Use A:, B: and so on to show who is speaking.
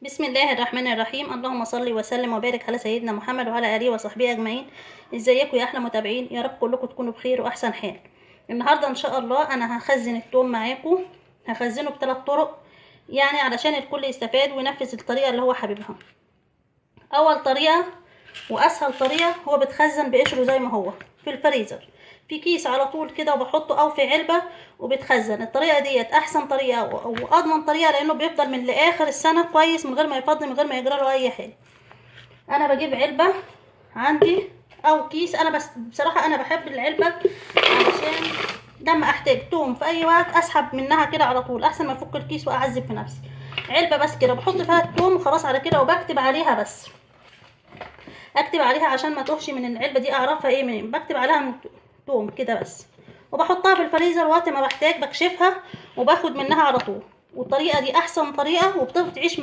A: بسم الله الرحمن الرحيم. اللهم صل وسلم وبارك على سيدنا محمد وعلى اله وصحبه اجمعين. ازيكم يا احلى متابعين؟ يا رب كلكم تكونوا بخير واحسن حال. النهارده ان شاء الله انا هخزن التوم معاكم، هخزنه بثلاث طرق يعني علشان الكل يستفاد وينفذ الطريقه اللي هو حاببها. اول طريقه واسهل طريقه هو بتخزن بقشره زي ما هو في الفريزر، في كيس على طول كده وبحطه او في علبه وبتخزن. الطريقه ديت احسن طريقه واضمن طريقه لانه بيفضل من لاخر السنه كويس من غير ما يفضي، من غير ما يجرى له اي حاجه. انا بجيب علبه عندي او كيس، انا بس بصراحه انا بحب العلبه علشان لما احتاج توم في اي وقت اسحب منها كده على طول، احسن ما افك الكيس واعذب في نفسي. علبه بس كده بحط فيها التوم خلاص على كده، وبكتب عليها بس اكتب عليها عشان ما توهش من العلبه دي اعرفها ايه منين. بكتب عليها من توم كده بس، وبحطها في الفريزر وقت ما بحتاج بكشفها وباخد منها على طول. والطريقه دي احسن طريقه وبتعيش